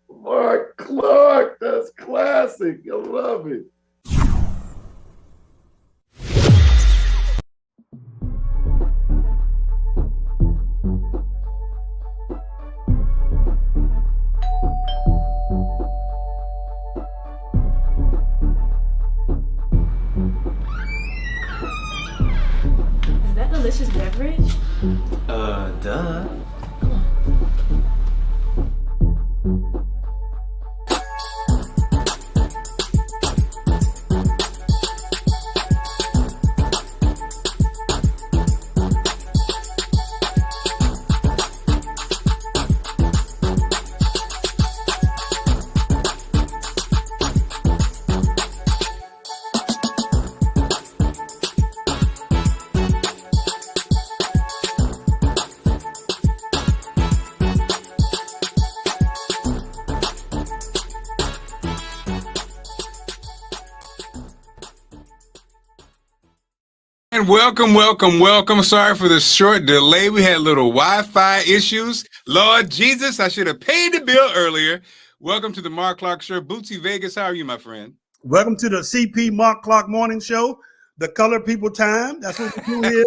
Marc Clarke, that's classic. I love it. Is that delicious beverage? Duh. And welcome. Sorry for the short delay. We had little Wi-Fi issues. Lord Jesus, I should have paid the bill earlier. Welcome to the Marc Clarke Show. Bootsy Vegas, how are you, my friend? Welcome to the CP Marc Clarke Morning Show, the color people time. That's what we do here.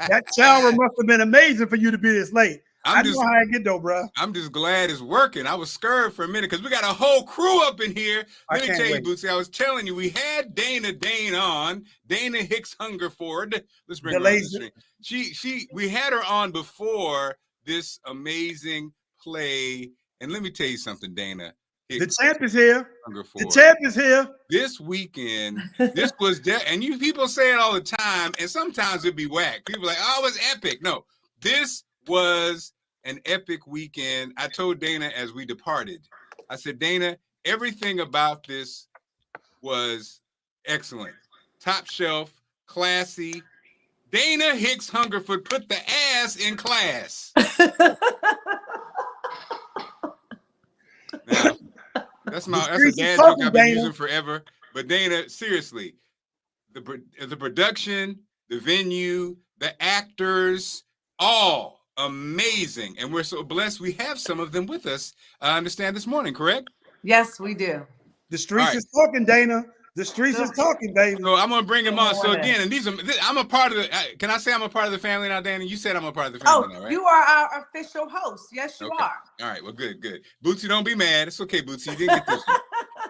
That shower must have been amazing for you to be this late. I know how I get though, bro. I'm just glad it's working. I was scared for a minute because we got a whole crew up in here. Let me tell you, Bootsy, I was telling you, we had Dana on, Dana Hicks Hungerford. Let's bring her on the screen. We had her on before this amazing play. And let me tell you something, Dana. The champ is here. Hungerford. The champ is here. This weekend, this was, and you people say it all the time, and sometimes it'd be whack. People are like, oh, it was epic. No, this was an epic weekend. I told Dana as we departed, I said, Dana, everything about this was excellent. Top shelf, classy. Dana Hicks Hungerford put the ass in class. Now, that's a dad joke I've been using forever. But Dana, seriously, the production, the venue, the actors, all amazing. And we're so blessed we have some of them with us, I understand, this morning, correct? Yes, we do. The streets is talking, Dana. The streets is talking, baby. So I'm going to bring them on. So again, and I'm a part of the, can I say I'm a part of the family now, Dana? You said I'm a part of the family now, right? You are our official host. Yes, you are. All right, well, good. Bootsy, don't be mad. It's okay, Bootsy. You didn't get this one.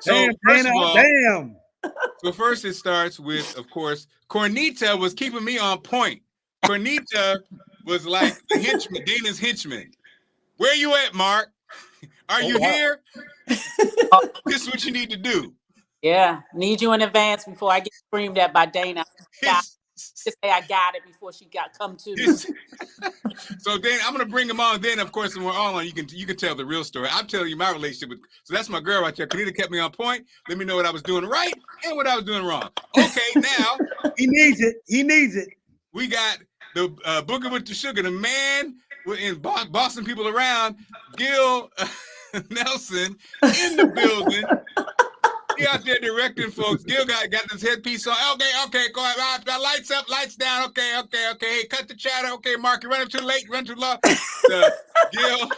So, damn. So first it starts with, of course, Cornita was keeping me on point. Cornita was like the henchman, Dana's henchman. Where you at, Mark? Are you here? This is what you need to do. Yeah, need you in advance before I get screamed at by Dana. Just say I got it before she come to. So then I'm gonna bring him on. Then of course when we're all on, you can tell the real story. I'm telling you my relationship with. So that's my girl right there. Kanita kept me on point. Let me know what I was doing right and what I was doing wrong. Okay, now he needs it. We got the Booger with the Sugar, the man in bossing people around. Gil Nelson in the building. He out there directing folks. Gil got this headpiece on. Okay, go ahead. Lights up, lights down. Okay. Hey, cut the chatter. Okay, Mark, you're running too late, run too long. Gil,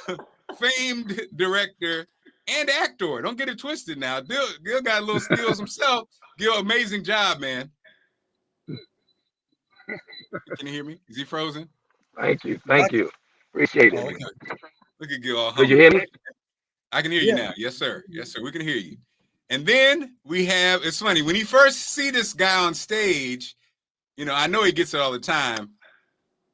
famed director and actor. Don't get it twisted now. Gil got a little skills himself. Gil, amazing job, man. Can you hear me? Is he frozen? Thank you. Appreciate it. Okay. Look at Gil. Did you hear me? I can hear you now. Yes, sir. We can hear you. And then we have, it's funny, when you first see this guy on stage, I know he gets it all the time.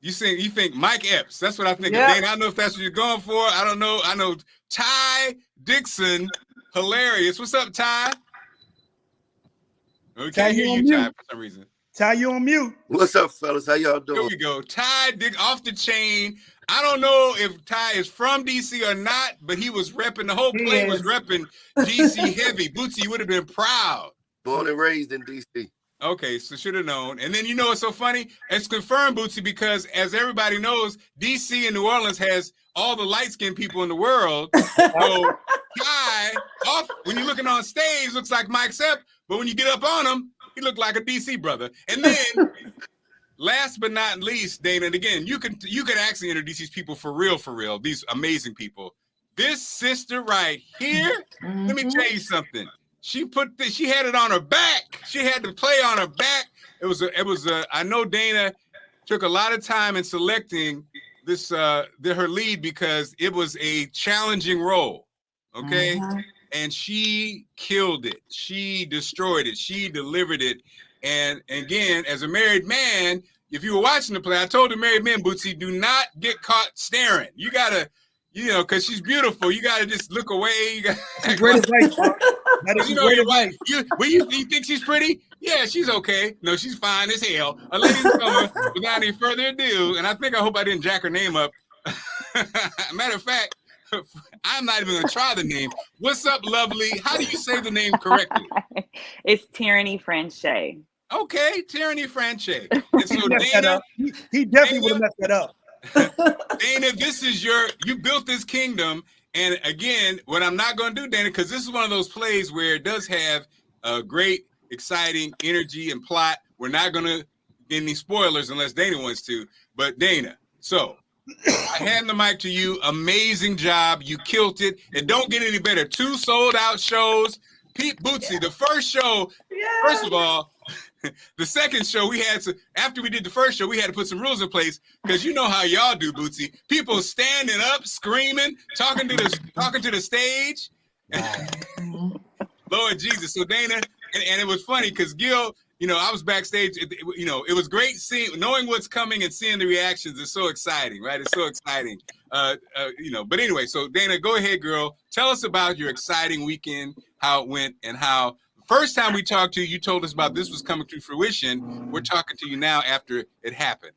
You think Mike Epps. That's what I think. Yep. Dana, I don't know if that's what you're going for. I don't know. I know Ty Dixon, hilarious. What's up, Ty? We can't hear you, Ty, for some reason. Ty, you on mute. What's up, fellas? How y'all doing? Here we go. Ty off the chain. I don't know if Ty is from DC or not, but he was repping, the whole play was repping DC heavy. Bootsy, you would have been proud. Born and raised in DC. Okay, so should have known. And then you know what's so funny? It's confirmed, Bootsy, because as everybody knows, DC and New Orleans has all the light-skinned people in the world. So Ty, when you're looking on stage, looks like Mike Sepp, but when you get up on him, he looked like a DC brother. And then, last but not least, Dana, and again, you could actually introduce these people for real, these amazing people. This sister right here, let me tell you something. She had it on her back. She had to play on her back. It was I know Dana took a lot of time in selecting this her lead because it was a challenging role. Okay. And she killed it. She destroyed it. She delivered it. And again, as a married man, if you were watching the play, I told the married men, Bootsy, do not get caught staring. You gotta, because she's beautiful. You gotta just look away. Great advice. That is great advice. You think she's pretty? Yeah, she's okay. No, she's fine as hell. A ladies summer, without any further ado, and I hope I didn't jack her name up. Matter of fact, I'm not even gonna try the name. What's up, lovely? How do you say the name correctly? It's Tyranny Franche. Okay, Tyranny Franche. And so Dana, he definitely would have messed that up. Dana, this is you built this kingdom. And again, what I'm not gonna do, Dana, because this is one of those plays where it does have a great, exciting energy and plot. We're not gonna get any spoilers unless Dana wants to. But Dana, so I hand the mic to you. Amazing job. You killed it. It don't get any better. 2 sold-out shows. Pete Bootsy, the first show, first of all, the second show after we did the first show, we had to put some rules in place because you know how y'all do, Bootsy. People standing up, screaming, talking to the stage. Lord Jesus. So Dana, and it was funny because Gil, I was backstage. It was great knowing what's coming and seeing the reactions is so exciting, right? It's so exciting. But anyway, so Dana, go ahead, girl. Tell us about your exciting weekend, how it went, and how first time we talked to you, you told us about this was coming to fruition. We're talking to you now after it happened.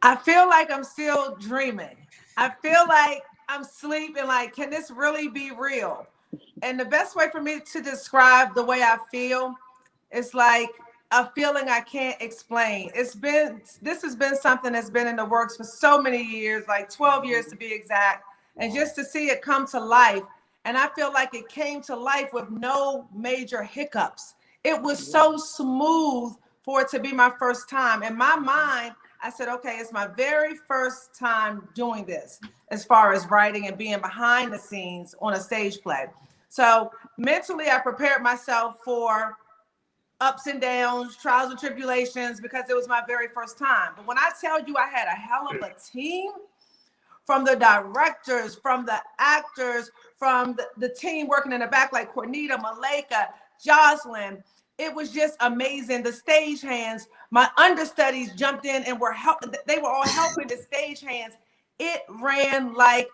I feel like I'm still dreaming. I feel like I'm sleeping. Like, can this really be real? And the best way for me to describe the way I feel is like a feeling I can't explain. This has been something that's been in the works for so many years, like 12 years to be exact. And just to see it come to life. And I feel like it came to life with no major hiccups. It was so smooth for it to be my first time. In my mind, I said, okay, it's my very first time doing this as far as writing and being behind the scenes on a stage play. So mentally, I prepared myself for ups and downs, trials and tribulations, because it was my very first time. But when I tell you I had a hell of a team, from the directors, from the actors, from the team working in the back like Cornita, Malika, Jocelyn, it was just amazing. The stage hands, my understudies jumped in and they were all helping the stage hands. It ran like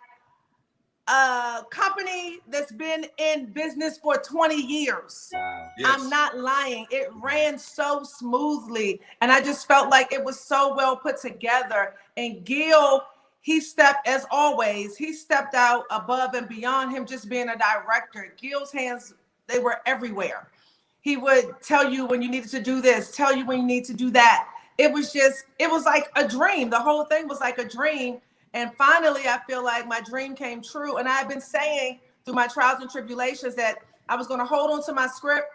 a company that's been in business for 20 years. Wow. Yes. I'm not lying. It ran so smoothly. And I just felt like it was so well put together. And Gil, he stepped out above and beyond him just being a director. Gil's hands, they were everywhere. He would tell you when you needed to do this, tell you when you need to do that. It was like a dream. The whole thing was like a dream. And finally, I feel like my dream came true. And I've been saying through my trials and tribulations that I was going to hold on to my script,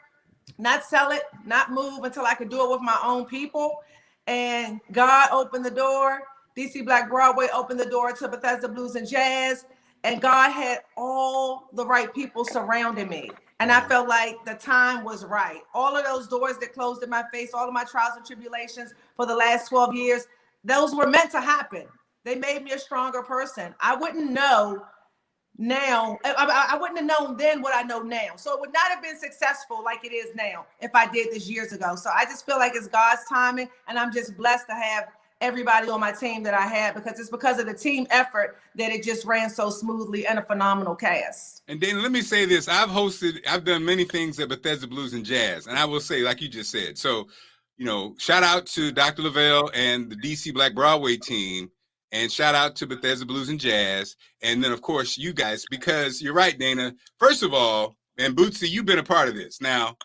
not sell it, not move until I could do it with my own people. And God opened the door. DC Black Broadway opened the door to Bethesda Blues and Jazz. And God had all the right people surrounding me. And I felt like the time was right. All of those doors that closed in my face, all of my trials and tribulations for the last 12 years, those were meant to happen. They made me a stronger person. I wouldn't know now. I wouldn't have known then what I know now. So it would not have been successful like it is now if I did this years ago. So I just feel like it's God's timing. And I'm just blessed to have everybody on my team that I had, because it's because of the team effort that it just ran so smoothly, and a phenomenal cast. And Dana, let me say this. I've done many things at Bethesda Blues and Jazz. And I will say, like you just said, so, shout out to Dr. Lavelle and the DC Black Broadway team. And shout out to Bethesda Blues and Jazz. And then, of course, you guys, because you're right, Dana. First of all, and Bootsy, you've been a part of this. Now,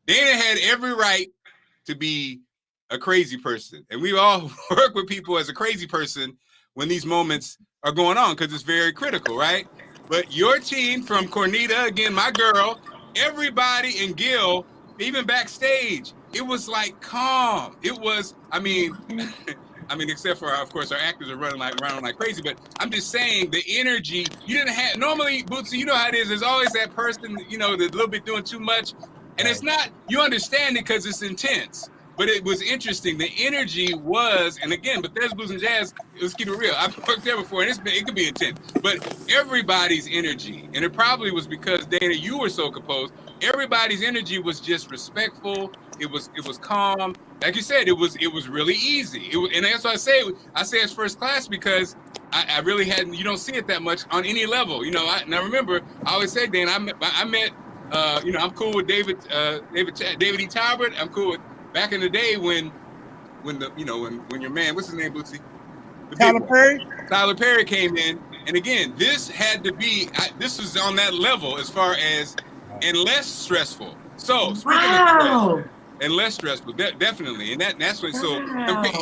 Dana had every right to be a crazy person. And we all work with people as a crazy person when these moments are going on, because it's very critical, right? But your team, from Cornita, again, my girl, everybody, and Gil, even backstage, it was like calm. It was, except for, of course, our actors are running like crazy, but I'm just saying the energy, you didn't have, normally, Bootsy, you know how it is, there's always that person, that's a little bit doing too much, and it's not, you understand it because it's intense, but it was interesting. The energy was, and again, Bethesda Blues and Jazz, let's keep it real, I've worked there before, and it could be intense, but everybody's energy, and it probably was because, Dana, you were so composed, everybody's energy was just respectful. It was calm. Like you said, it was really easy. And that's why I say it's first class, because I really hadn't, you don't see it that much on any level. Now remember, I always say, Dan, I met I'm cool with David E. Talbot. I'm cool with back in the day when your man, what's his name, Bootsy? Tyler Perry came in. And again, this had to be, this was on that level as far as, and less stressful. So speaking of stress, and less stressful, definitely. And that's what, so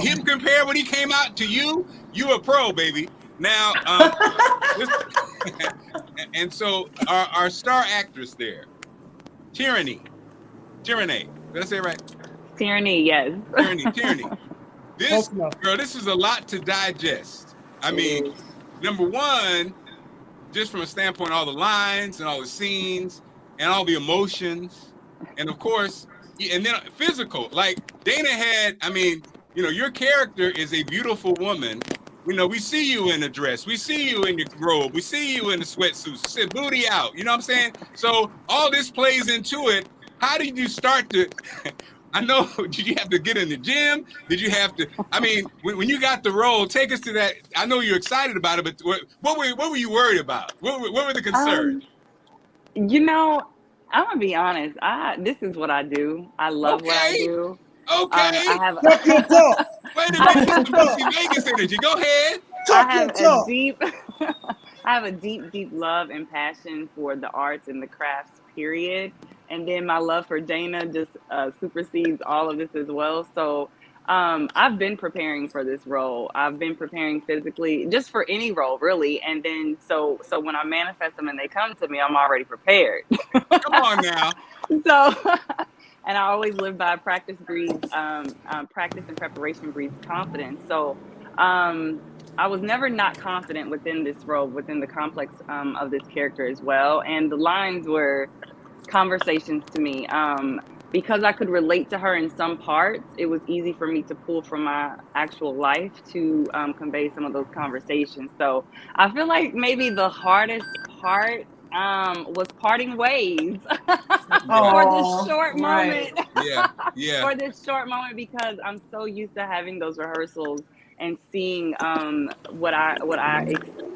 him compare when he came out to you a pro, baby. Now, and so our star actress there, Tyranny. Did I say it right? Tyranny, yes. Tyranny. This is a lot to digest. I mean, number one, just from a standpoint, all the lines and all the scenes and all the emotions, and of course, and then physical, like Dana had, your character is a beautiful woman. We see you in a dress, we see you in your robe, we see you in the sweatsuit, booty out, you know what I'm saying? So all this plays into it. How did you start to, I know, did you have to get in the gym? Did you have to, when you got the role, take us to that. I know you're excited about it, but what were you worried about? What were the concerns? I'm gonna be honest. This is what I do. I love what I do. Okay. I have. Wait a minute, Vegas energy. Go ahead. I have a deep love and passion for the arts and the crafts. Period. And then my love for Dana just supersedes all of this as well. So I've been preparing for this role. I've been preparing physically, just for any role, really. And then so when I manifest them and they come to me, I'm already prepared. Come on now. So, and I always live by practice and preparation breeds confidence. So I was never not confident within this role, within the complex of this character as well. And the lines were conversations to me. Because I could relate to her in some parts, it was easy for me to pull from my actual life to convey some of those conversations. So I feel like maybe the hardest part was parting ways for this short moment. Yeah. For this short moment, because I'm so used to having those rehearsals and seeing what I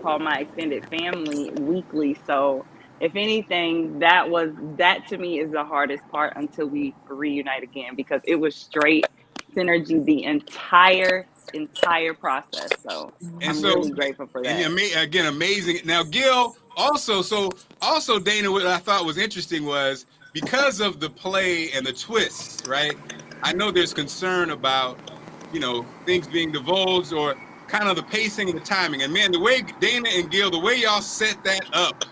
call my extended family weekly. So if anything, that to me is the hardest part until we reunite again, because it was straight synergy the entire process. So I'm really grateful for that. And again, amazing. Now, Gil, also Dana, what I thought was interesting was because of the play and the twists, right? I know there's concern about, things being divulged or kind of the pacing and the timing. And man, the way Dana and Gil, the way y'all set that up,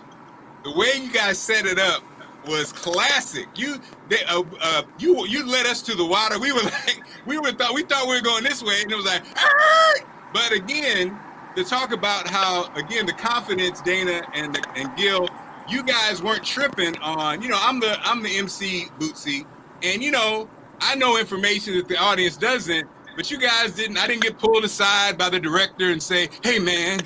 the way you guys set it up was classic. You led us to the water. We thought we were going this way, and it was like, Arr! But again, to talk about how, again, the confidence, Dana and Gil, you guys weren't tripping on. I'm the MC, Bootsy, and I know information that the audience doesn't. But you guys didn't. I didn't get pulled aside by the director and say, "Hey man,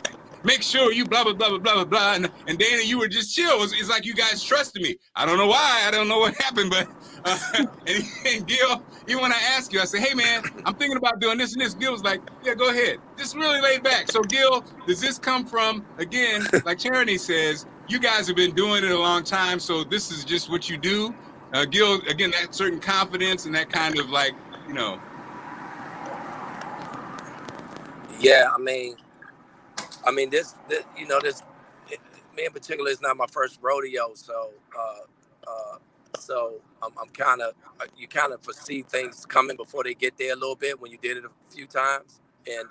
make sure you blah, blah, blah, blah, blah, blah. And Dana, you were just chill. It's like you guys trusted me. I don't know why. I don't know what happened, but and Gil, even when I asked you, I said, hey, man, I'm thinking about doing this and this. Gil was like, yeah, go ahead. Just really laid back. So, Gil, does this come from, again, like Charity says, you guys have been doing it a long time, so this is just what you do? Gil, again, that certain confidence and that kind of like, you know. Yeah, I mean, this you know, this me in particular is not my first rodeo, so I'm kind of you kind of foresee things coming before they get there a little bit when you did it a few times, and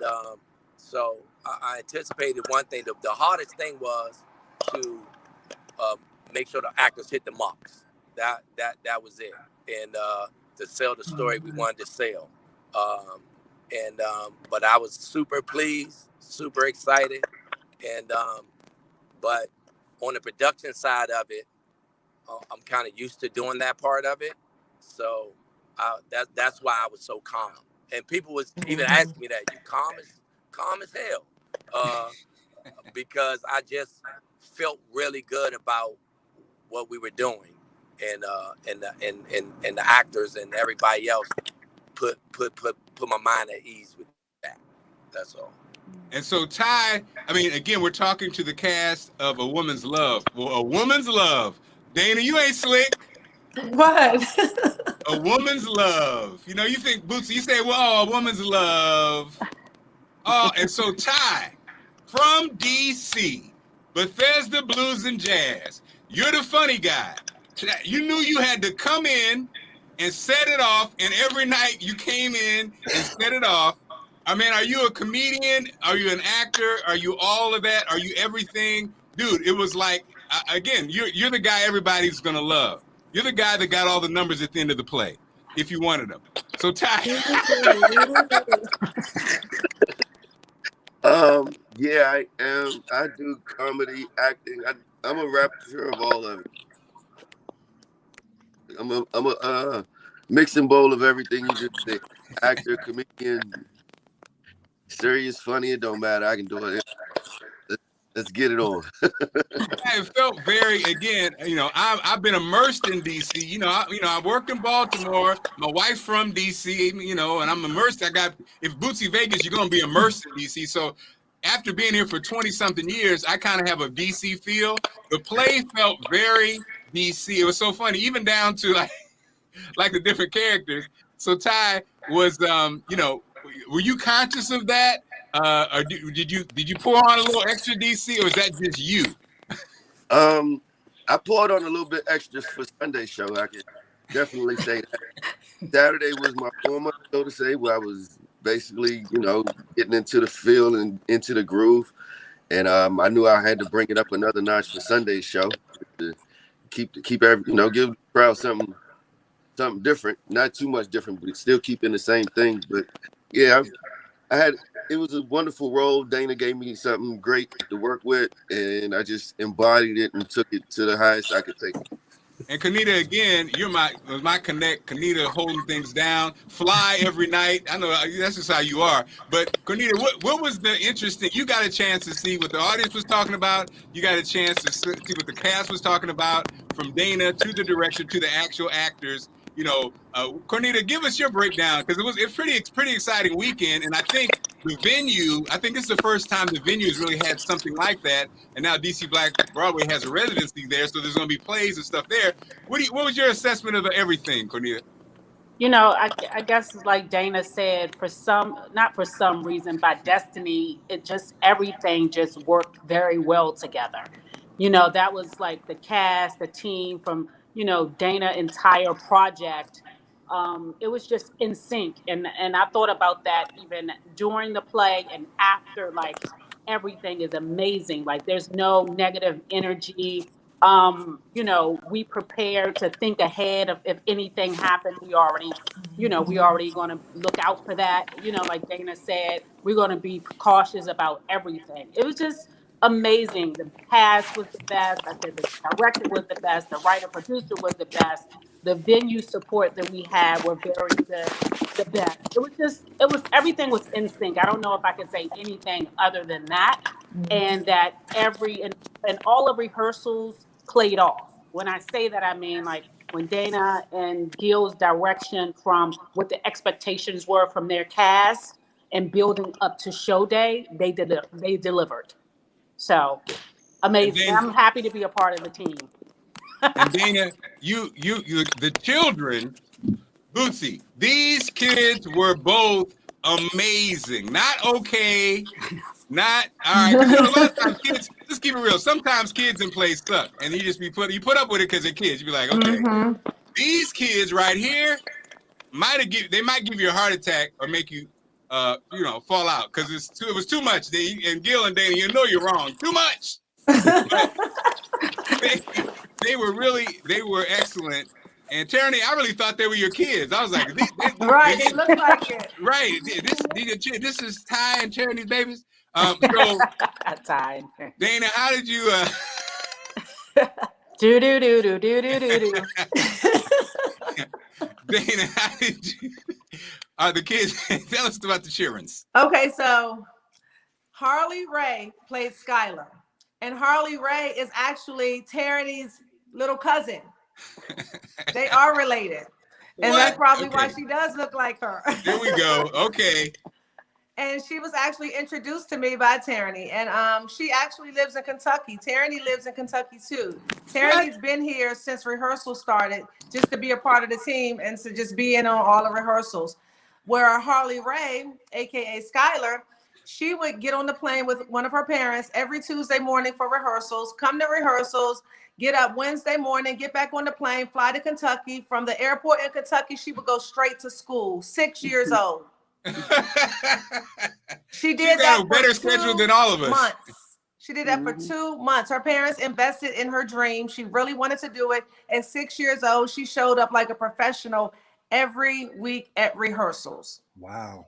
so I anticipated one thing. The hardest thing was to make sure the actors hit the marks. That was it, and to sell the story we wanted to sell. But I was super pleased, super excited, and but on the production side of it, I'm kind of used to doing that part of it, so that's why I was so calm. And people was even asking me that, you calm as hell, because I just felt really good about what we were doing, and the actors and everybody else put my mind at ease with that. That's all. And so Ty, I mean, again, we're talking to the cast of A Woman's Love. Well, A Woman's Love. Dana, you ain't slick. What? A Woman's Love. You know, you think, Bootsy, you say, well, A Woman's Love. Oh, and so Ty, from DC, Bethesda Blues and Jazz, you're the funny guy. You knew you had to come in and set it off, and every night you came in and set it off. I mean, are you a comedian? Are you an actor? Are you all of that? Are you everything? Dude, it was like, again, you're the guy everybody's going to love. You're the guy that got all the numbers at the end of the play, if you wanted them. So, Ty. Yeah, I am. I do comedy, acting. I'm a rapper of all of it. I'm a mixing bowl of everything you just said. Actor, comedian, serious, funny, it don't matter. I can do it. Let's get it on. It felt very, again, you know, I've been immersed in DC. You know, I worked in Baltimore. My wife's from DC, you know, and I'm immersed. If Bootsy Vegas, you're going to be immersed in DC. So after being here for 20-something years, I kind of have a DC feel. The play felt very DC. It was so funny, even down to like the different characters. So Ty was, you know, were you conscious of that? Or did you pour on a little extra DC, or is that just you? I poured on a little bit extra for Sunday's show. I can definitely say that. Saturday was my warm-up, so to say, where I was basically, you know, getting into the feel and into the groove. And I knew I had to bring it up another notch for Sunday's show to keep every, you know, give the crowd something different, not too much different, but still keeping the same thing. But yeah, it was a wonderful role. Dana gave me something great to work with, and I just embodied it and took it to the highest I could take it. And Kanita, again, you're my connect. Kanita holding things down, fly every night. I know that's just how you are. But Kanita, what was the interesting? You got a chance to see what the audience was talking about. You got a chance to see what the cast was talking about, from Dana to the director to the actual actors. You know, Cornita, give us your breakdown, because it's pretty exciting weekend, and I think the venue. I think this is the first time the venue has really had something like that, and now DC Black Broadway has a residency there, so there's going to be plays and stuff there. What was your assessment of everything, Cornita? You know, I guess like Dana said, not for some reason, by destiny, everything just worked very well together. You know, that was like the cast, the team, from, you know, Dana entire project. It was just in sync. And I thought about that even during the play and after. Like, everything is amazing. Like, there's no negative energy. You know, we prepare to think ahead of if anything happened. We already going to look out for that. You know, like Dana said, we're going to be cautious about everything. It was just amazing. The cast was the best. I said the director was the best. The writer producer was the best. The venue support that we had were very good. The best. Everything was in sync. I don't know if I could say anything other than that. and that and all the rehearsals played off. When I say that, I mean like when Dana and Gil's direction from what the expectations were from their cast and building up to show day, they delivered. So amazing. Then, I'm happy to be a part of the team. And Dana, you, the children, Bootsy, these kids were both amazing. Not okay, not all right. You know, a lot of times kids, let's keep it real. Sometimes kids in plays suck, and you put up with it because they're kids. You be like, okay, these kids right here might give you a heart attack or make you, fall out because it was too much. And Gil and Dana, you know you're wrong. Too much. They were excellent. And Tierney, I really thought they were your kids. I was like, right, they look like it. Right. This is Ty and Tierney's babies. So Ty. Dana, how did you do. Dana, how did you the kids tell us about the Sheerans? Okay, so Harley Ray played Skylar. And Harley Ray is actually Tierney's little cousin. They are related. And that's probably why she does look like her. There we go. Okay. And she was actually introduced to me by Tierney. And she actually lives in Kentucky. Tierney lives in Kentucky too. Tierney's been here since rehearsal started, just to be a part of the team and to just be in on all the rehearsals. Where Harley Ray, aka Skylar, she would get on the plane with one of her parents every Tuesday morning for rehearsals, come to rehearsals, get up Wednesday morning, get back on the plane, fly to Kentucky. From the airport in Kentucky, she would go straight to school, 6 years old. She did that a better schedule than all of us. Months. She did that for 2 months. Her parents invested in her dream. She really wanted to do it. At 6 years old, she showed up like a professional every week at rehearsals. Wow.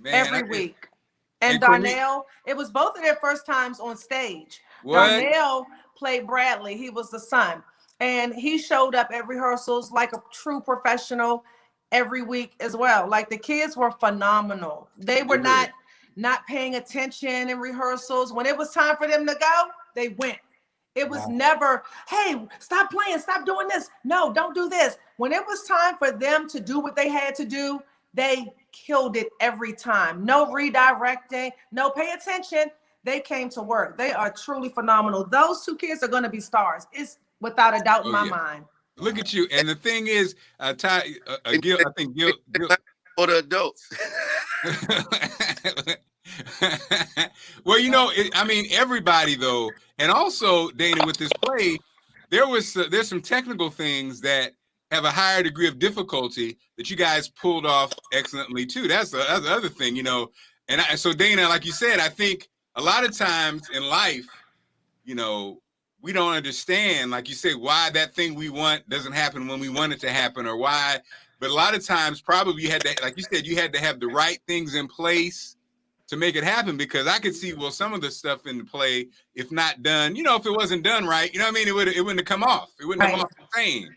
Man, every week. And Darnell, it was both of their first times on stage. What? Darnell played Bradley. He was the son. And he showed up at rehearsals like a true professional every week as well. Like the kids were phenomenal. They were not paying attention in rehearsals. When it was time for them to go, they went. It was never, hey, stop playing, stop doing this. No, don't do this. When it was time for them to do what they had to do, they killed it every time. No redirecting, no pay attention. They came to work. They are truly phenomenal. Those two kids are going to be stars. It's without a doubt in my mind. Look at you. And the thing is, Ty, Gil, I think Gil for the adults. Well, everybody though, and also Dana, with this play, there's some technical things that have a higher degree of difficulty that you guys pulled off excellently too. That's the other thing, And so Dana, like you said, I think a lot of times in life, we don't understand, like you say, why that thing we want doesn't happen when we want it to happen, or why. But a lot of times, probably you had to, like you said, you had to have the right things in place to make it happen. Because I could see, some of the stuff in the play, if not done, if it wasn't done right, it wouldn't have come off. It wouldn't have come off the same.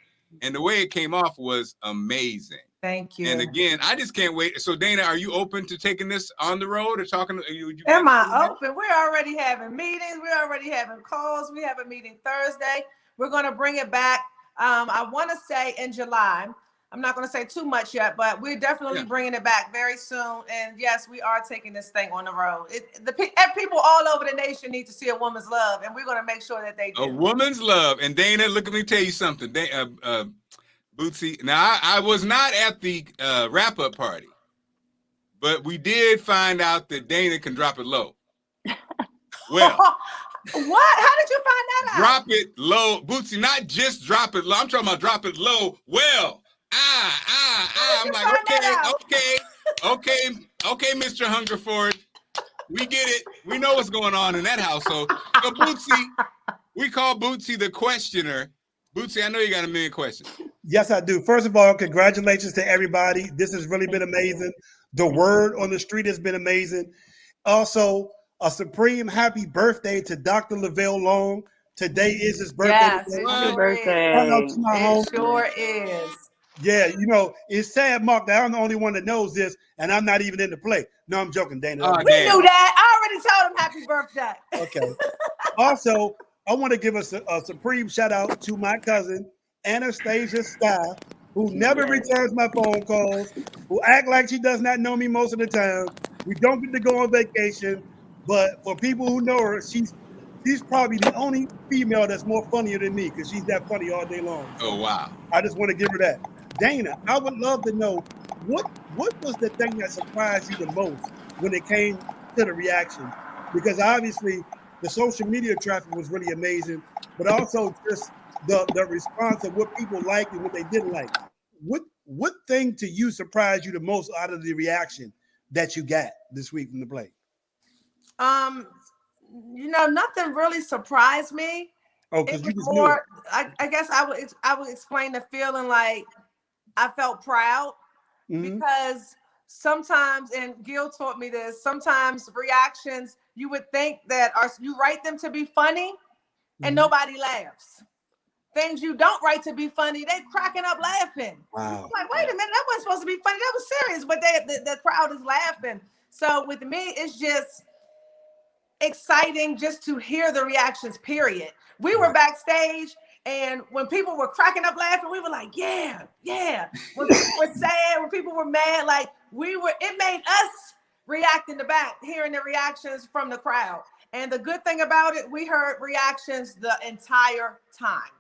And the way it came off was amazing. Thank you. And again, I just can't wait. So Dana, are you open to taking this on the road or talking? Am I open? We're already having meetings. We're already having calls. We have a meeting Thursday. We're going to bring it back. I want to say in July. I'm not going to say too much yet, but we're definitely bringing it back very soon. And yes, we are taking this thing on the road. People all over the nation need to see A Woman's Love, and we're going to make sure that they do. A Woman's Love. And Dana, look, let me tell you something. Bootsy. Now, I was not at the wrap-up party, but we did find out that Dana can drop it low. Well, what? How did you find that out? Drop it low, Bootsy. Not just drop it low. I'm talking about drop it low. Well, I'm like, okay, Mr. Hungerford. We get it. We know what's going on in that household. So Bootsy, we call Bootsy the questioner. Bootsy, I know you got a million questions. Yes, I do. First of all, congratulations to everybody. This has really been amazing. The word on the street has been amazing. Also, a supreme happy birthday to Dr. Lavelle Long. Today is his birthday. Yes, happy birthday. It sure is. Yeah, you know, it's sad, Mark, that I'm the only one that knows this, and I'm not even in the play. No, I'm joking, Dana. Oh, We damn. knew that. I already told him happy birthday. Okay. Also, I want to give a supreme shout out to my cousin, Anastasia Sky, who never Yes. returns my phone calls, who act like she does not know me most of the time. We don't get to go on vacation, but for people who know her, she's probably the only female that's more funnier than me because she's that funny all day long. So Oh, wow. I just want to give her that. Dana, I would love to know what was the thing that surprised you the most when it came to the reaction? Because obviously the social media traffic was really amazing, but also just the response of what people liked and what they didn't like. What thing to you surprised you the most out of the reaction that you got this week from the play? You know, nothing really surprised me. Oh, It because you was just knew it. more. I guess I would explain the feeling like I felt proud Mhm. because sometimes, and Gil taught me this. Sometimes reactions you would think that you write them to be funny, and Mhm. nobody laughs. Things you don't write to be funny, they cracking up laughing. Wow. I'm like, wait a minute, that wasn't supposed to be funny. That was serious, but the crowd is laughing. So with me, it's just exciting just to hear the reactions, period. We were backstage, and when people were cracking up laughing, we were like, yeah, yeah. When people were sad, when people were mad, like it made us react in the back, hearing the reactions from the crowd. And the good thing about it, we heard reactions the entire time.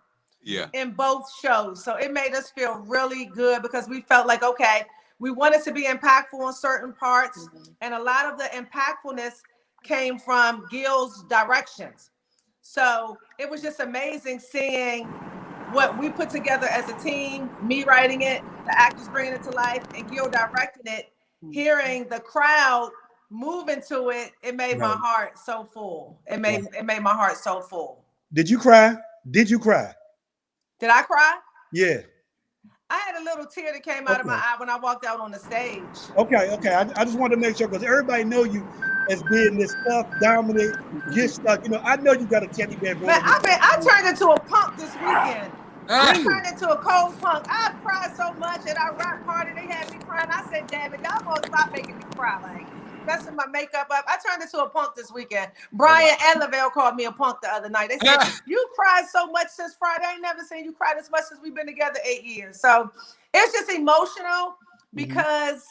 Yeah. In both shows. So it made us feel really good because we felt like, okay, we wanted to be impactful on certain parts. And a lot of the impactfulness came from Gil's directions. So it was just amazing seeing what we put together as a team, me writing it, the actors bringing it to life, and Gil directing it, hearing the crowd move into it. It made my heart so full. It made my heart so full. Did you cry? Did you cry? Did I cry? Yeah. I had a little tear that came out of my eye when I walked out on the stage. Okay. I just wanted to make sure because everybody know you as being this stuff, dominant, get stuck. You know, I know you got a teddy bear. Man, I turned into a punk this weekend. I turned into a cold punk. I cried so much at our rap party. They had me crying. I said, damn it, y'all gonna stop making me cry. Like, messing my makeup up. I turned into a punk this weekend. Brian and Lavelle called me a punk the other night. They said, you cried so much since Friday. I ain't never seen you cry this much since we've been together 8 years. So it's just emotional because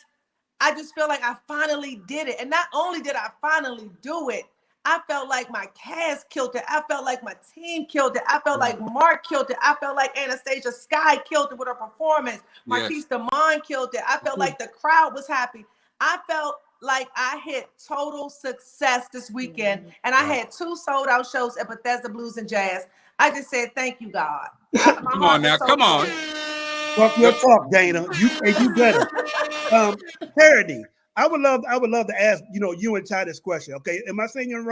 I just feel like I finally did it. And not only did I finally do it, I felt like my cast killed it. I felt like my team killed it. I felt like Mark killed it. I felt like Anastasia Sky killed it with her performance. Marquise Damon killed it. I felt like the crowd was happy. I felt like I hit total success this weekend. And I had 2 sold out shows at Bethesda Blues and Jazz. I just said, thank you, God. Come on now, come on. Talk your talk, Dana. You better. Parody. I would love to ask, you and Ty this question. Okay. Am I saying your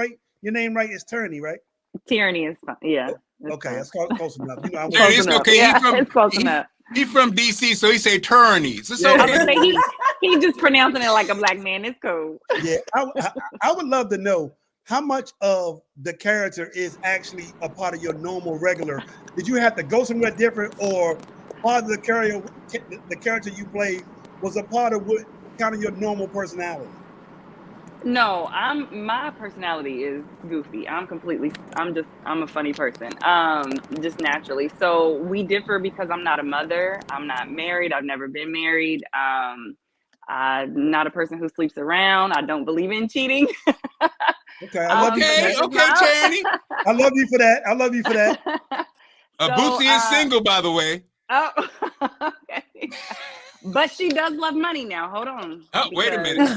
name right? It's Turney, right? Tyranny is fun. Yeah. Okay, that's close enough. You know, I'm Turney, it's okay. Yeah, it's close enough. He's from DC, so he say Turney's. It's I was okay. gonna say he just pronouncing it like a black man. It's cool. Yeah, I would love to know how much of the character is actually a part of your normal regular. Did you have to go somewhere different, or part of the character you played was a part of what kind of your normal personality? No, my personality is goofy. I'm a funny person. Just naturally. So we differ because I'm not a mother. I'm not married. I've never been married. I'm not a person who sleeps around. I don't believe in cheating. Okay, I love you for that. Okay, Channy. I love you for that. Bootsy is single, by the way. Oh, okay. But she does love money now. Hold on. Oh, wait a minute.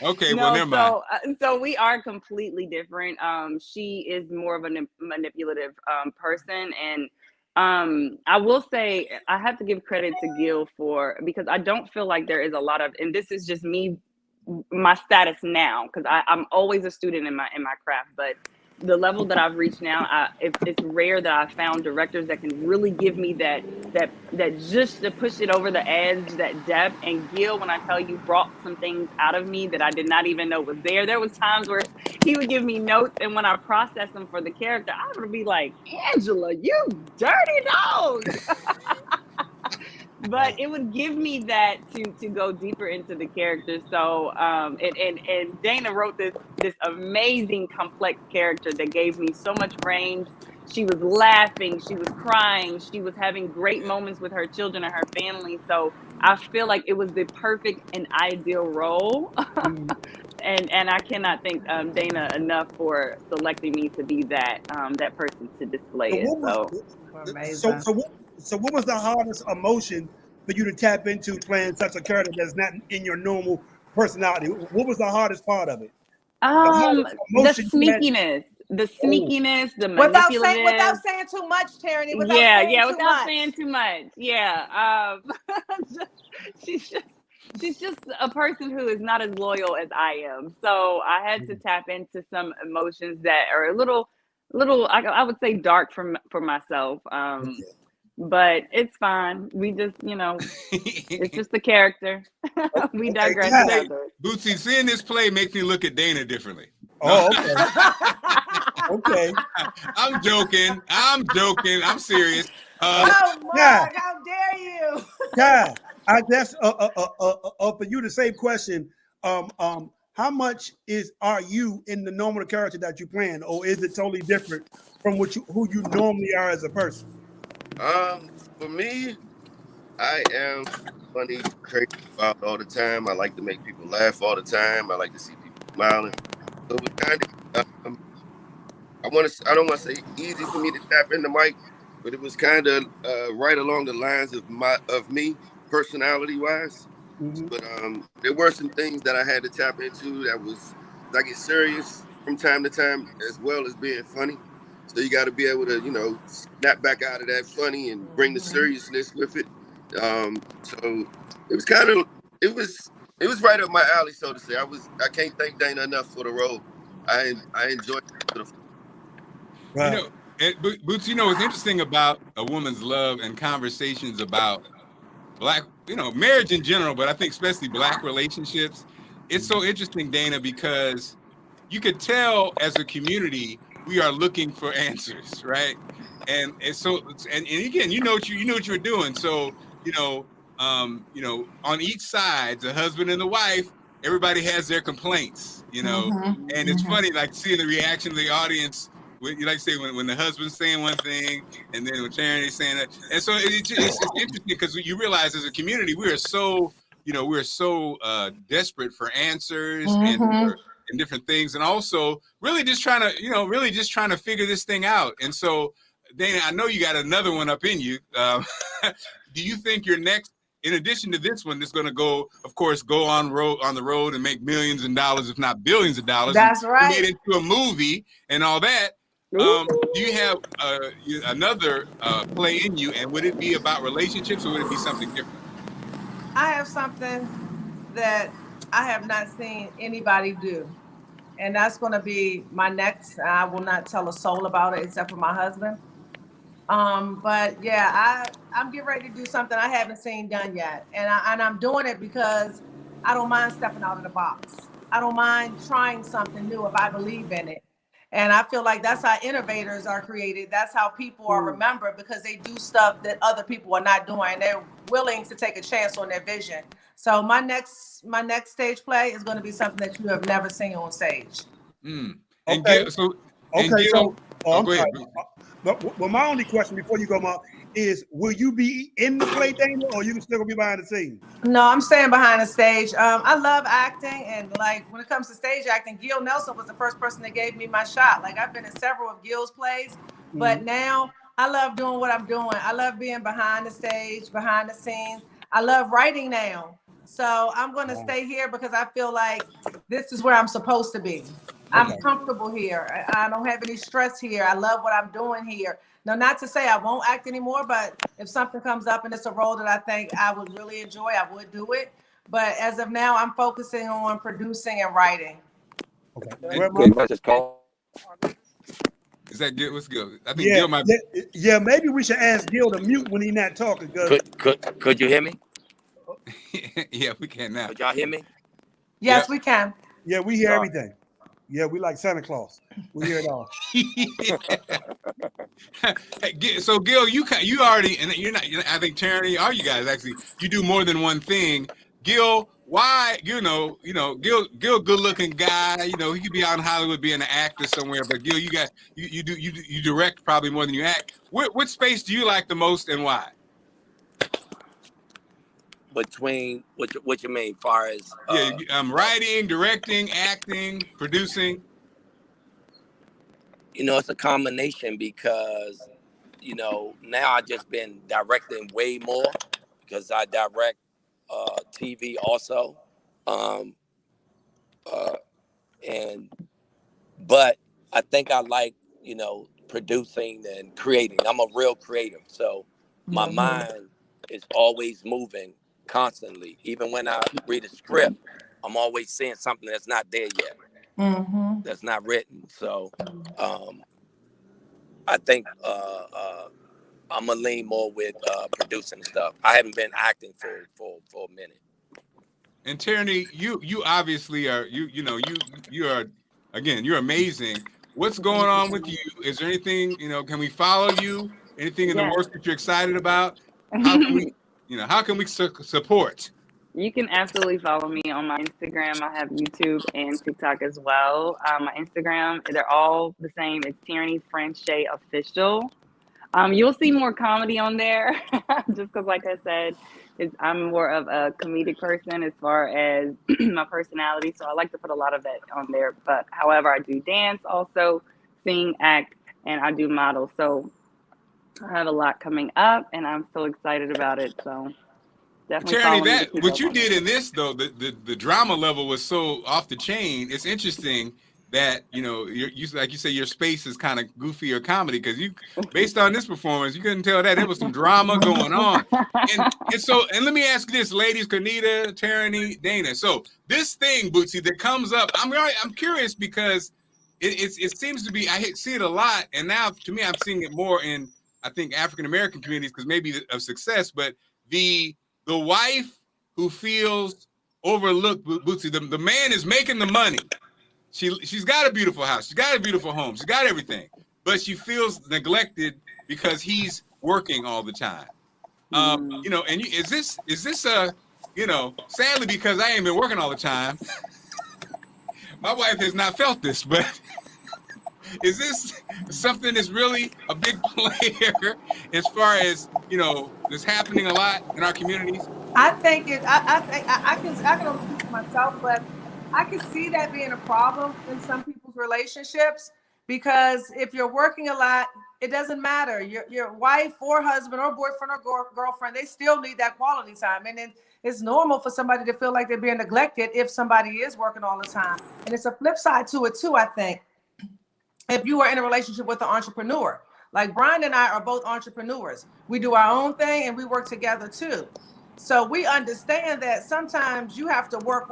Okay, well, never mind. So we are completely different. She is more of a manipulative person, and I will say I have to give credit to Gil because I don't feel like there is a lot of, and this is just me, my status now, because I'm always a student in my craft, but the level that I've reached now, it's rare that I've found directors that can really give me that just to push it over the edge, that depth. And Gil, when I tell you, brought some things out of me that I did not even know was there. There was times where he would give me notes, and when I process them for the character, I would be like, Angela, you dirty dog. but it would give me that to go deeper into the character. So and Dana wrote this amazing complex character that gave me so much range. She was laughing, she was crying, she was having great moments with her children and her family. So I feel like it was the perfect and ideal role. And I cannot thank Dana enough for selecting me to be that that person to display it. So what was the hardest emotion for you to tap into playing such a character that's not in your normal personality? What was the hardest part of it? The sneakiness, the manipulative. Without saying too much, Tyranny. Without saying too much. Yeah. She's just a person who is not as loyal as I am. So I had to tap into some emotions that are a little I would say dark for myself. But it's fine. We just, it's just the character. We digress. Bootsy, seeing this play makes me look at Dana differently. Oh, okay. Okay. I'm joking. I'm serious. Oh, Mark, how dare you? Yeah, I guess for you the same question. How much are you in the normal character that you playing, or is it totally different from who you normally are as a person? For me, I am funny, crazy about all the time. I like to make people laugh all the time. I like to see people smiling. So it was kind of, I don't want to say easy for me to tap in the mic, but it was kind of right along the lines of me, personality wise. Mm-hmm. But there were some things that I had to tap into that was, I get serious from time to time, as well as being funny. So you got to be able to, snap back out of that funny and bring the seriousness with it. So it was it was right up my alley, so to say. I can't thank Dana enough for the role. I enjoyed it. Right. Boots, what's interesting about a woman's love and conversations about Black, marriage in general, but I think especially Black relationships. It's so interesting, Dana, because you could tell as a community we are looking for answers, right? And so again, you know what you're doing. So on each side, the husband and the wife, everybody has their complaints, and it's funny, like seeing the reaction of the audience. You like to say when the husband's saying one thing, and then when Charity's saying that, and so it's interesting because you realize as a community we are so desperate for answers and different things, and also really just trying to figure this thing out. And so, Dana, I know you got another one up in you. Do you think your next, in addition to this one, that's going to go on the road and make millions of dollars, if not billions of dollars? That's right. Made into a movie and all that. Do you have another play in you, and would it be about relationships, or would it be something different? I have something that I have not seen anybody do, and that's going to be my next. I will not tell a soul about it except for my husband. But yeah, I'm getting ready to do something I haven't seen done yet, and I'm doing it because I don't mind stepping out of the box. I don't mind trying something new if I believe in it. And I feel like that's how innovators are created. That's how people are remembered, because they do stuff that other people are not doing. They're willing to take a chance on their vision. So my next stage play is going to be something that you have never seen on stage. And okay. Gil, go ahead. Well, my only question before you go, Mark, is will you be in the play, Dana, or you can still be behind the scenes? No, I'm staying behind the stage. I love acting, and like when it comes to stage acting, Gil Nelson was the first person that gave me my shot. Like I've been in several of Gil's plays, but now I love doing what I'm doing. I love being behind the stage, behind the scenes. I love writing now. So I'm going to stay here because I feel like this is where I'm supposed to be. I'm comfortable here. I don't have any stress here. I love what I'm doing here. Now, not to say I won't act anymore, but if something comes up and it's a role that I think I would really enjoy, I would do it. But as of now, I'm focusing on producing and writing. Is that Gil? What's Gil? I think Gil might. Yeah, maybe we should ask Gil to mute when he's not talking. Could you hear me? Yeah, we can now. Could y'all hear me? Yes, we can. Yeah, we hear everything. Yeah, we like Santa Claus. We hear it all. So Gil, you already, and you're not. I think Tyranny, all you guys actually, you do more than one thing. Gil, why? Gil, good looking guy. He could be out in Hollywood being an actor somewhere. But Gil, you direct probably more than you act. What space do you like the most, and why? Between what you mean, far as writing, directing, acting, producing. It's a combination because now I just been directing way more because I direct TV also, but I think I like producing and creating. I'm a real creative, so my mind is always moving constantly. Even when I read a script, I'm always seeing something that's not there yet, that's not written. So I think I'm gonna lean more with producing stuff. I haven't been acting for a minute. And Tyranny, you obviously are you are, again, you're amazing. What's going on with you? Is there anything, can we follow you? Anything in the works that you're excited about? How can we support? You can absolutely follow me on my Instagram. I have YouTube and TikTok as well. My Instagram, they're all the same. It's Tyranny Franche Official. You'll see more comedy on there, just because, like I said, I'm more of a comedic person as far as my personality. So I like to put a lot of that on there. But however, I do dance also, sing, act, and I do model. So I have a lot coming up, and I'm so excited about it. So definitely. Tyranny, what you did in this, though, the drama level was so off the chain. It's interesting that you like you say, your space is kind of goofy or comedy, because based on this performance, you couldn't tell that there was some drama going on. And let me ask this, ladies, Cornita, Tyranny, Dana. So this thing, Bootsy, that comes up, I'm curious because it seems to be, I see it a lot, and now to me I'm seeing it more in, I think, African American communities because maybe of success, but the wife who feels overlooked, Bootsy, the man is making the money. She's got a beautiful house. She's got a beautiful home. She's got everything, but she feels neglected because he's working all the time. Is this sadly, because I ain't been working all the time, my wife has not felt this, but is this something that's really a big player as far as, that's happening a lot in our communities? I think I can only speak for myself, but I can see that being a problem in some people's relationships, because if you're working a lot, it doesn't matter. Your wife or husband or boyfriend or girlfriend, they still need that quality time. And it's normal for somebody to feel like they're being neglected if somebody is working all the time. And it's a flip side to it too, I think. If you are in a relationship with an entrepreneur, like Brian and I are both entrepreneurs. We do our own thing and we work together too. So we understand that sometimes you have to work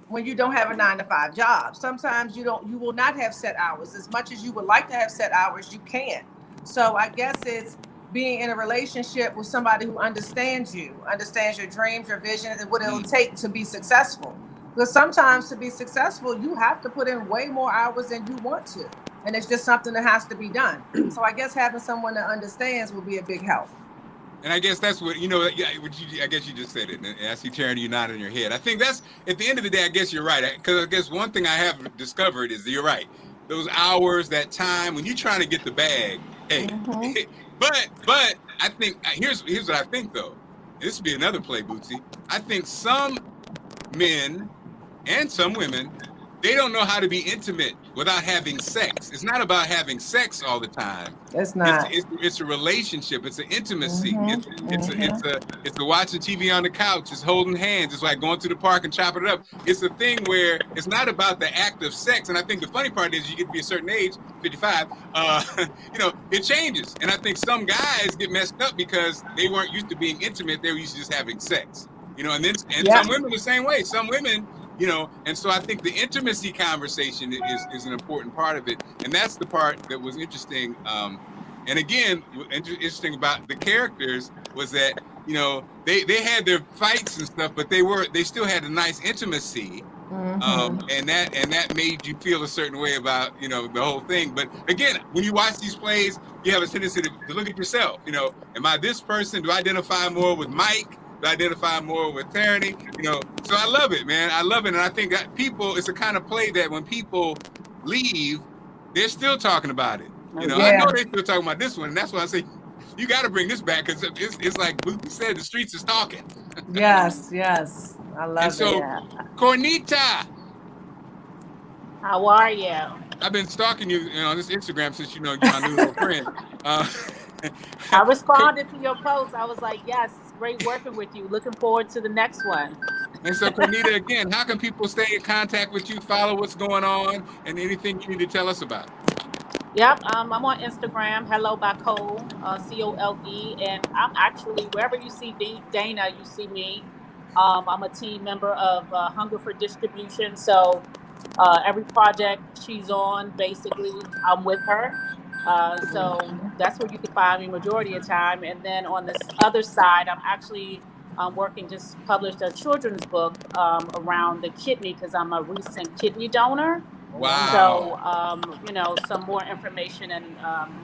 when you don't have a 9-to-5 job. Sometimes you will not have set hours. As much as you would like to have set hours, you can't. So I guess it's being in a relationship with somebody who understands you, understands your dreams, your vision, and what it'll take to be successful. Because sometimes to be successful, you have to put in way more hours than you want to. And it's just something that has to be done. So I guess having someone that understands will be a big help. And I guess that's what, I guess you just said it. And I see Tyranny, you nodding your head. I think that's, at the end of the day, I guess you're right. Because I guess one thing I have discovered is that you're right. Those hours, that time, when you're trying to get the bag, hey. But I think, here's what I think, though. This would be another play, Bootsy. I think some men and some women, they don't know how to be intimate without having sex. It's not about having sex all the time. It's not. It's a relationship. It's an intimacy. It's a watching TV on the couch. It's holding hands. It's like going to the park and chopping it up. It's a thing where it's not about the act of sex. And I think the funny part is you get to be a certain age, 55, it changes. And I think some guys get messed up because they weren't used to being intimate. They were used to just having sex. Some women the same way. Some women, and so I think the intimacy conversation is an important part of it. And that's the part that was interesting. And again, interesting about the characters was that, they had their fights and stuff, but they still had a nice intimacy. And that made you feel a certain way about, you know, the whole thing. But again, when you watch these plays, you have a tendency to look at yourself. You know, am I this person? Do I identify more with Mike? Do I identify more with Tyranny? You know, so I love it, man. I love it. And I think that people, it's a kind of play that when people leave, they're still talking about it. You know, I know they're still talking about this one. And that's why I say, you got to bring this back, because it's like Booty said, the streets is talking. Yes. I love and so, it. Cornita, how are you? I've been stalking you, on this Instagram since you know you're my new little friend. I responded to your post. I was like, yes, it's great working with you. Looking forward to the next one. And so, Cornita, again, how can people stay in contact with you, follow what's going on, and anything you need to tell us about? Yep, I'm on Instagram, Hello by Cole, COLE, and I'm actually, wherever you see Dana, you see me. I'm a team member of Hungerford Distribution, so every project she's on, basically, I'm with her. So that's where you can find me majority of the time. And then on this other side, I'm actually just published a children's book around the kidney, because I'm a recent kidney donor. Wow. So, you know, some more information and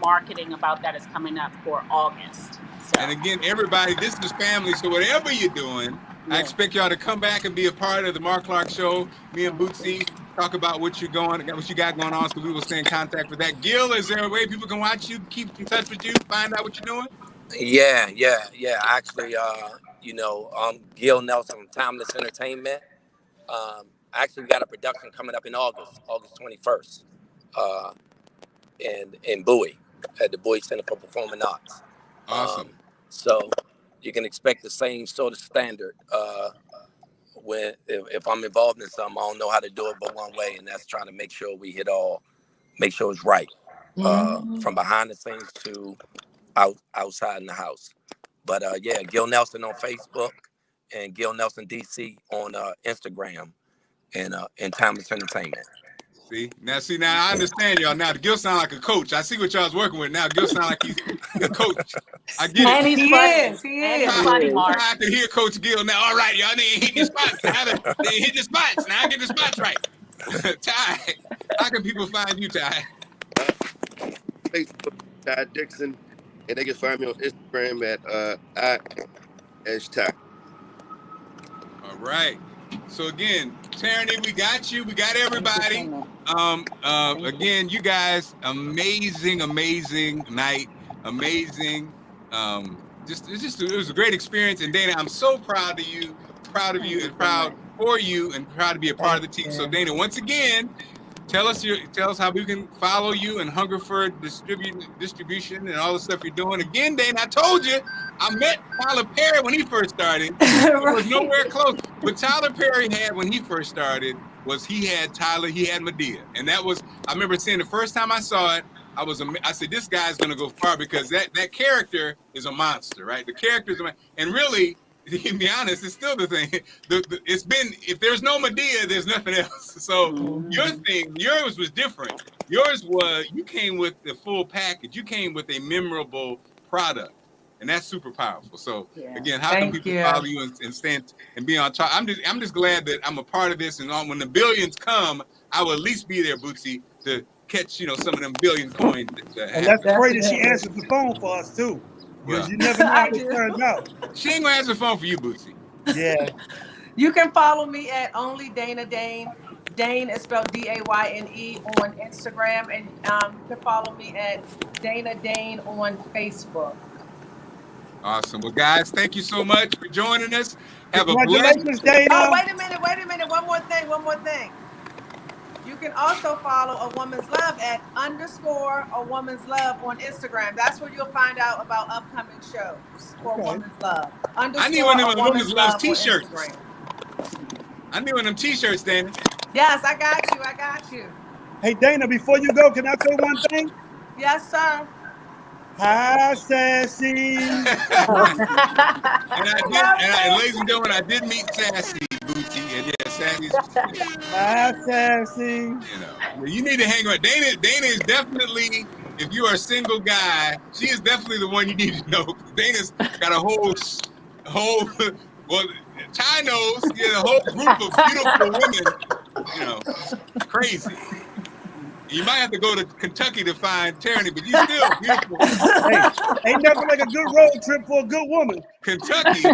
marketing about that is coming up for August. So. And again, everybody, this is family. So whatever you're doing, I expect y'all to come back and be a part of the Marc Clarke Show. Me and Bootsy talk about what you got going on, so we will stay in contact with that. Gil, is there a way people can watch you, keep in touch with you, find out what you're doing? Yeah. Actually, Gil Nelson from Timeless Entertainment. Actually, we got a production coming up in August 21st, in Bowie, at the Bowie Center for Performing Arts. Awesome. So you can expect the same sort of standard. If I'm involved in something, I don't know how to do it but one way, and that's trying to make sure make sure it's right, from behind the scenes to outside in the house. But Gil Nelson on Facebook and Gil Nelson DC on Instagram. And Timeless Entertainment. Now I understand y'all. Now Gil sound like a coach. I see what y'all's working with now. Gil sound like he's a coach. I get and it. He is funny, Mark. I can hear Coach Gil now. All right, y'all need to hit your spots. They hit the spots. Now I get the spots right. Ty, how can people find you, Ty? Facebook, Ty Dixon, and they can find me on Instagram at @Ty. All right. So again, Tyranny, we got you. We got everybody. Again, you guys, amazing night. Amazing. It was a great experience. And Dana, I'm so proud of you, and proud for you, and proud to be a part of the team. So Dana, once again, tell us how we can follow you and Hungerford distribution and all the stuff you're doing. Again, Dana, I told you, I met Tyler Perry when he first started. It was nowhere close. What Tyler Perry had when he first started was he had Medea. And that was, I remember saying the first time I saw it, I said, this guy's going to go far, because that character is a monster, right? The character is and really, to be honest, it's still the thing. It's been, if there's no Medea, there's nothing else. So yours was different. Yours was, you came with the full package. You came with a memorable product. And that's super powerful. So again, how can people follow you and stand and be on top? I'm just glad that I'm a part of this. And when the billions come, I will at least be there, Bootsy, to catch some of them billion coins. And that's great that she answers the phone for us too, because you never know how it turns out. She ain't gonna answer the phone for you, Bootsy. Yeah. You can follow me at Only Dana Dane. Dane is spelled Dayne on Instagram, and you can follow me at Dana Dane on Facebook. Awesome. Well, guys, thank you so much for joining us. Have a blessed day. Oh, wait a minute. One more thing. You can also follow A Woman's Love at _A Woman's Love on Instagram. That's where you'll find out about upcoming shows for A Woman's Love. I need one of them Woman's Love t-shirts. I need one of them t-shirts, Dana. Yes, I got you. Hey, Dana, before you go, can I say one thing? Yes, sir. Hi, Sassy. and ladies and gentlemen, I did meet Sassy, Bootsy, and Sassy's. Hi, Sassy. You need to hang around. Dana is definitely, if you are a single guy, she is definitely the one you need to know. Dana's got a whole, well, Ty knows, a whole group of beautiful women You know, it's crazy. You might have to go to Kentucky to find tyranny, but you still beautiful. Hey, ain't nothing like a good road trip for a good woman. Kentucky.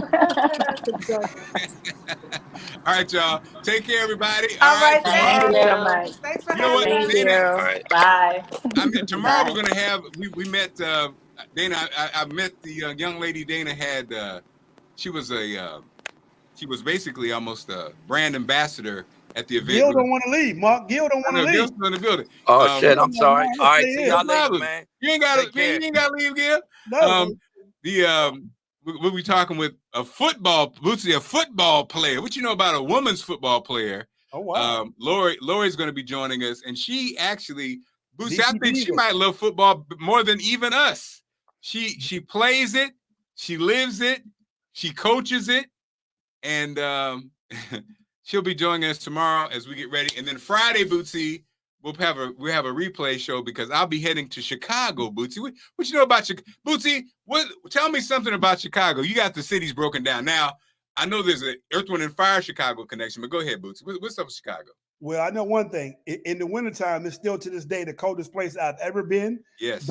All right, y'all. Take care, everybody. All right, Thank thank you you. so much. Thanks for You know what, having us. Thank you. All right. Bye. Tomorrow Bye. we're gonna have. We met Dana. I met the young lady Dana had. She was basically almost a brand ambassador at the event. Gil don't want to leave. Mark Gil don't want to leave. Gil's still in the building. Oh shit, I'm sorry. no, All right, stay see here. y'all No later, problem. man. You ain't got Take care. you ain't got to leave, Gil. No. We'll be talking with a football player. What you know about a woman's football player? Oh wow. Lori's going to be joining us, and she actually, Bootsy, I DC think she Eagles. might love football more than even us. She plays it, she lives it, she coaches it, and she'll be joining us tomorrow as we get ready. And then Friday, Bootsy, we'll have a replay show because I'll be heading to Chicago, Bootsy. What you know about Chicago? Bootsy, tell me something about Chicago. You got the cities broken down. Now, I know there's an Earth, Wind, and Fire Chicago connection, but go ahead, Bootsy. What's up with Chicago? Well, I know one thing. In the wintertime, it's still to this day the coldest place I've ever been. Yes.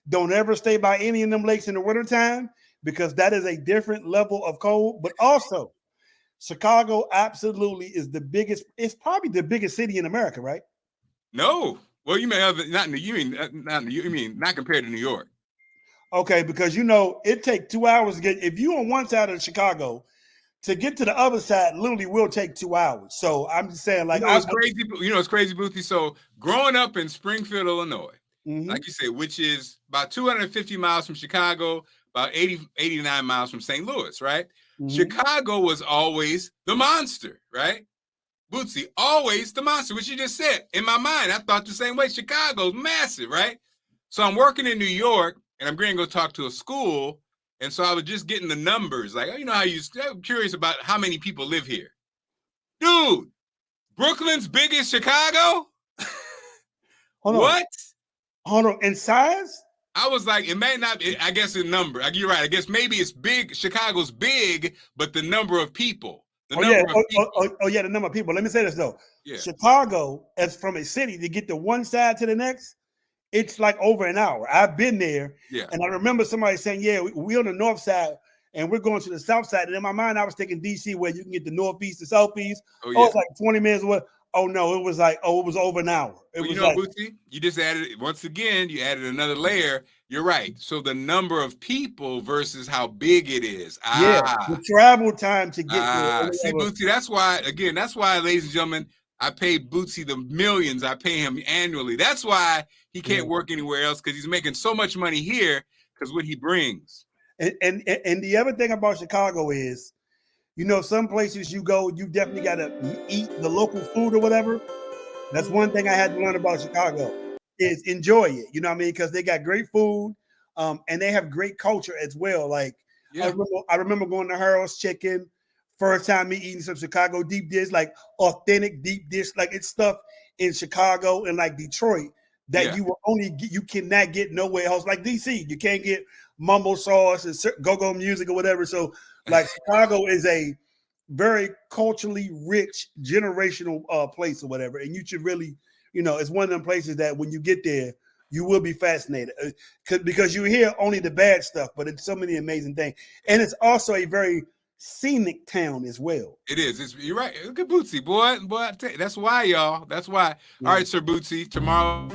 Don't ever stay by any of them lakes in the wintertime because that is a different level of cold. But also, Chicago absolutely is the biggest. It's probably the biggest city in America, right? No. Well, you may have not compared to New York. Okay, because it takes 2 hours to get. If you're on one side of Chicago, to get to the other side literally will take 2 hours. So I'm just saying, like, it's crazy. It's crazy, Bootsy. So growing up in Springfield, Illinois, like you said, which is about 250 miles from Chicago, about 89 miles from St. Louis, right? Chicago was always the monster, right? Bootsy, always the monster, which you just said. In my mind, I thought the same way. Chicago's massive, right? So I'm working in New York, and I'm going to go talk to a school, and so I was just getting the numbers. Like, I'm curious about how many people live here. Dude, Brooklyn's big as Chicago? What? Hold on. In size? I was like, it may not be, I guess in number. You're right. I guess maybe it's big. Chicago's big, but the number of people. The number of people. Let me say this, though. Yeah. Chicago, as from a city, to get to one side to the next, it's like over an hour. I've been there. Yeah. And I remember somebody saying, yeah, we're on the north side and we're going to the south side. And in my mind, I was thinking DC where you can get the northeast, the southeast. It's like 20 minutes away. Oh, no, it was over an hour. Bootsy, you just added, once again, you added another layer. You're right. So the number of people versus how big it is. The travel time to get there. See, Bootsy, that's why, ladies and gentlemen, I pay Bootsy the millions. I pay him annually. That's why he can't work anywhere else, because he's making so much money here because what he brings. And the other thing about Chicago is, some places you go, you definitely got to eat the local food or whatever. That's one thing I had to learn about Chicago is enjoy it. You know what I mean? Because they got great food, and they have great culture as well. Like I remember going to Harold's Chicken, first time me eating some Chicago deep dish, like authentic deep dish, like it's stuff in Chicago and like Detroit that you cannot get nowhere else. Like DC, you can't get mumbo sauce and go-go music or whatever. So like Chicago is a very culturally rich, generational place or whatever. And you should really, it's one of them places that when you get there, you will be fascinated because you hear only the bad stuff, but it's so many amazing things. And it's also a very scenic town as well. It is. You're right. Look at Bootsy, boy. That's why, y'all. That's why. All right, Sir Bootsy, tomorrow.